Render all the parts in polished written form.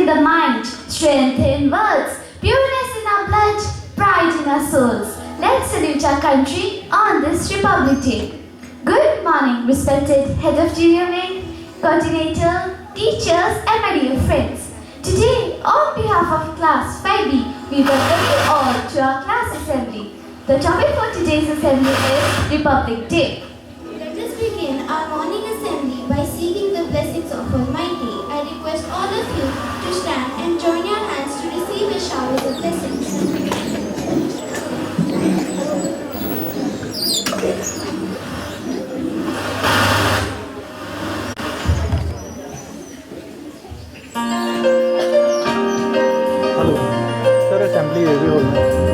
the mind, strength in words, pureness in our blood, pride in our souls. Let's salute our country on this Republic Day. Good morning, respected Head of Junior Wing, coordinator, teachers, and my dear friends. Today, on behalf of Class 5B, we welcome you all to our class assembly. The topic for today's assembly is Republic Day. Let us begin our morning assembly by seeking the blessings of Almighty. I request all of you to stand and join your hands to receive a shower of blessings. Hello sir assembly ये भी बोलना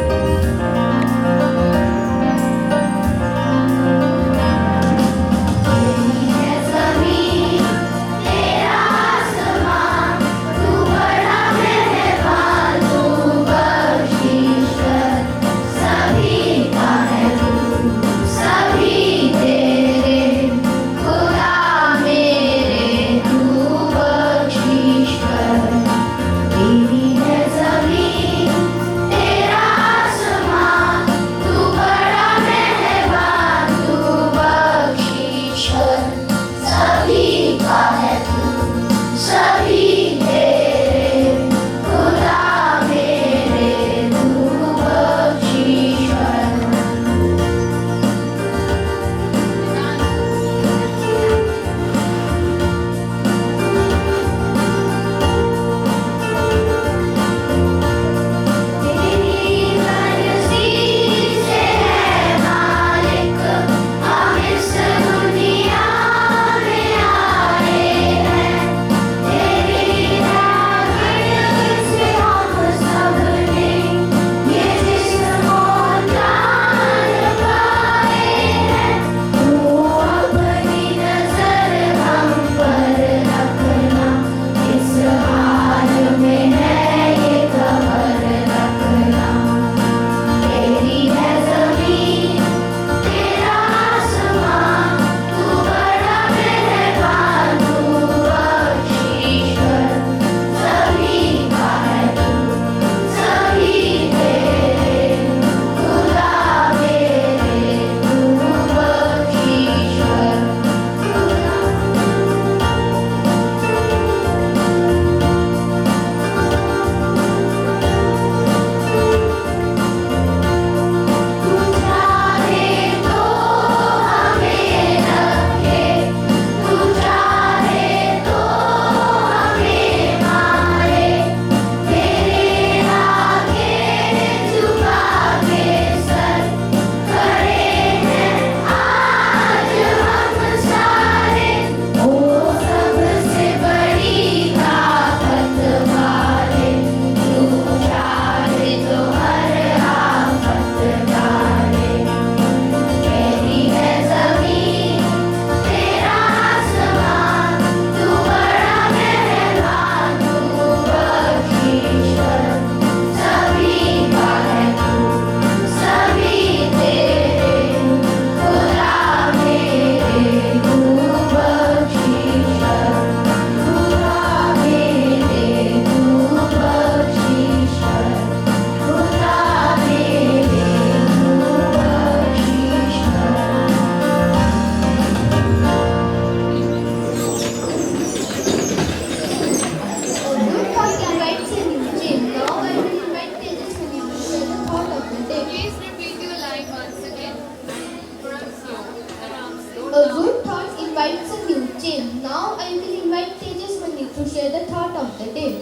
A good thought invites a new change. Now I will invite Tejaswini to share the thought of the day.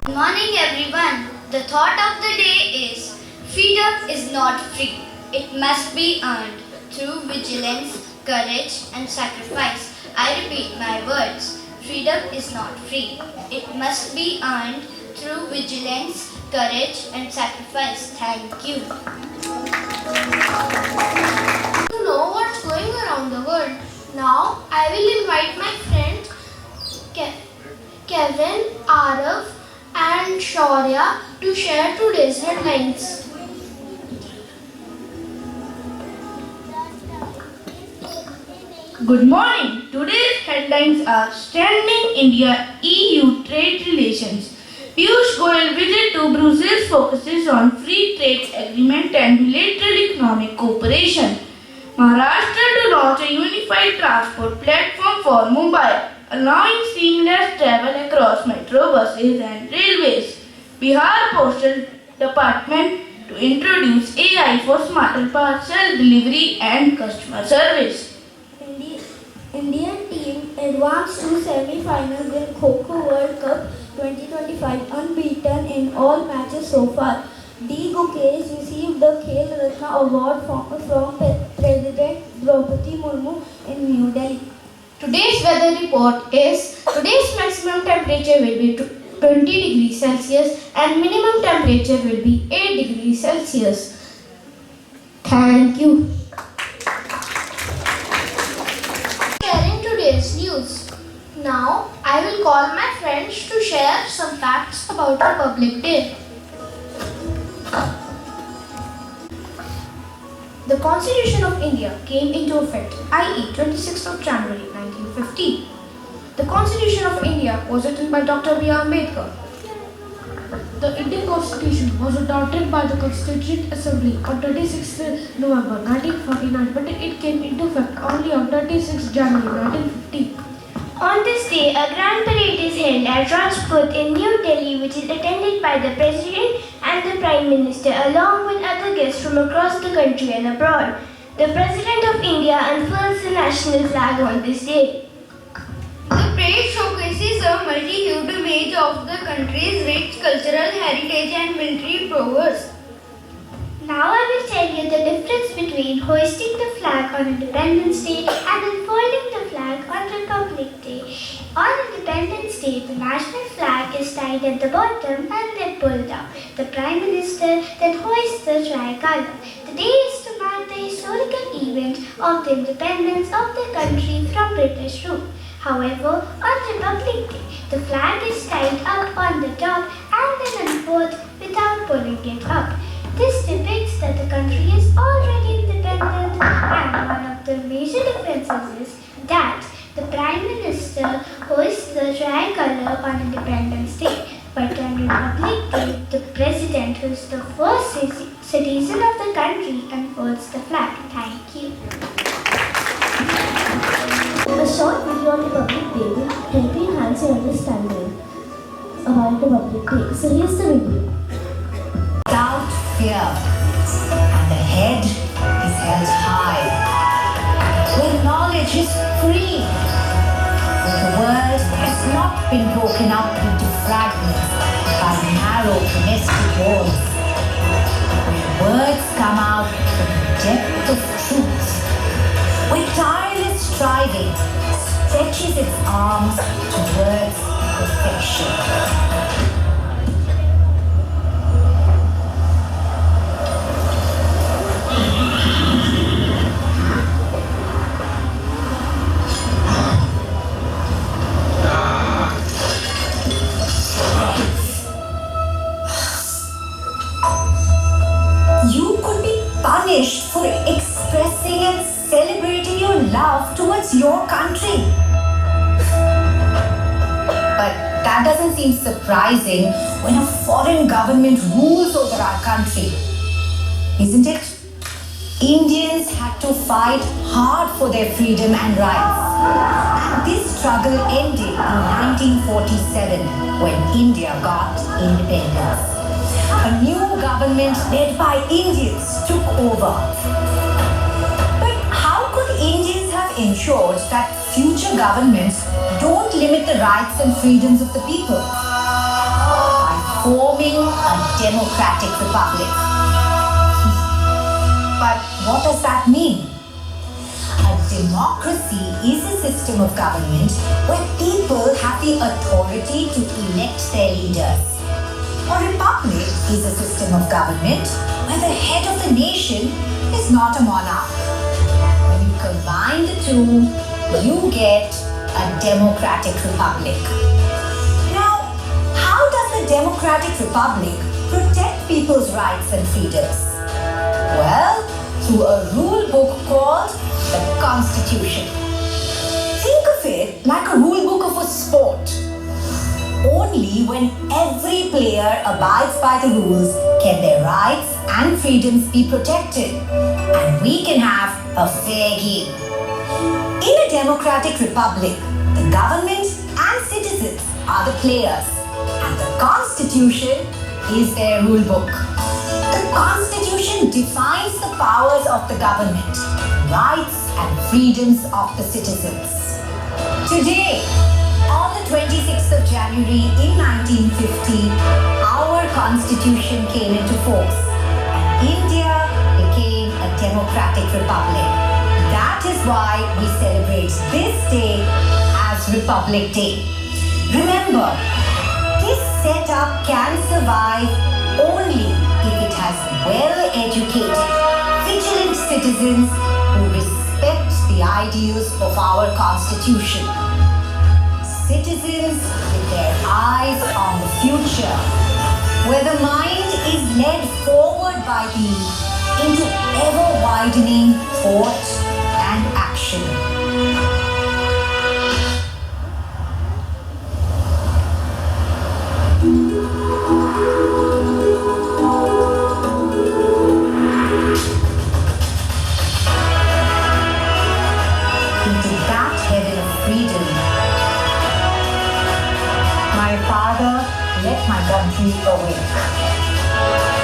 Good morning everyone. The thought of the day is freedom is not free. It must be earned through vigilance, courage and sacrifice. I repeat my words. Freedom is not free. It must be earned through vigilance, courage and sacrifice. Thank you. To know what's going around the world, now I will invite my friends Kevin, Arav and Shaurya to share today's headlines. Good morning. Today's headlines are Strengthening India-EU Trade Relations. Piyush Goyal visit to Brussels focuses on free trade agreement and bilateral economic cooperation. Maharashtra to launch a unified transport platform for mobile, allowing seamless travel across metro buses and railways. Bihar Postal Department to introduce AI for smarter parcel delivery and customer service. Indian team advanced to semi-finals in Kho-Kho World Cup 2025 unbeaten in all matches so far. D. Gukesh received the Khel Ratna Award from President Draupadi Murmu in New Delhi. Today's weather report is today's maximum temperature will be 20 degrees Celsius and minimum temperature will be 8 degrees Celsius. Thank you. Sharing today's news. Now I will call my friends to share some facts about Republic Day. The Constitution of India came into effect, i.e. 26th of January 1950. The Constitution of India was written by Dr. B.R. Ambedkar. The Indian Constitution was adopted by the Constituent Assembly on 26th November 1949, but it came into effect only on 26th January 1950. On this day, a grand parade is held at Rajpath in New Delhi, which is attended by the President and the Prime Minister, along with other guests from across the country and abroad. The President of India unfurls the national flag on this day. The parade showcases a multi-hued image of the country's rich cultural heritage and military prowess. Now I will tell you the difference between hoisting the flag on Independence Day and unfurling the flag on Republic Day. On Independence Day, the national flag is tied at the bottom and then pulled down. The Prime Minister then hoists the tricolor. The day is to mark the historical event of the independence of the country from British rule. However, on Republic Day, the flag is tied up on the top and then unfurled without pulling it up. This depicts that the country is already independent, and one of the major differences is that the Prime Minister hoists the tricolor on Independence Day, but on Republic Day, the President, who is the first citizen of the country, unfurls the flag. Thank you. A short video on Republic Day will help you enhance your understanding about Republic Day. So here's the video. Without fear, and the head is held high, where knowledge is free, where the world has not been broken up into fragments by narrow domestic walls, where words come out from the depth of truth, where tireless striving stretches its arms towards perfection. For expressing and celebrating your love towards your country. But that doesn't seem surprising when a foreign government rules over our country, isn't it? Indians had to fight hard for their freedom and rights. And this struggle ended in 1947 when India got independence. A new government led by Indians took over. But how could Indians have ensured that future governments don't limit the rights and freedoms of the people? By forming a democratic republic. But what does that mean? A democracy is a system of government where people have the authority to elect their leaders. A republic is a system of government where the head of the nation is not a monarch. When you combine the two, you get a democratic republic. Now, how does a democratic republic protect people's rights and freedoms? Well, through a rule book called the Constitution. it like a rule book of a sport. Only when every player abides by the rules can their rights and freedoms be protected, and we can have a fair game. In a democratic republic, the government and citizens are the players, and the Constitution is their rule book. The Constitution defines the powers of the government, rights and freedoms of the citizens. Today, on the 26th of January in 1950, our Constitution came into force and India became a democratic republic. That is why we celebrate this day as Republic Day. Remember, this setup can survive only if it has well-educated, vigilant citizens who respect the ideals of our Constitution. Citizens with their eyes on the future, where the mind is led forward by thee into ever-widening thought and action. Into that heaven of freedom, my father, let my country awake.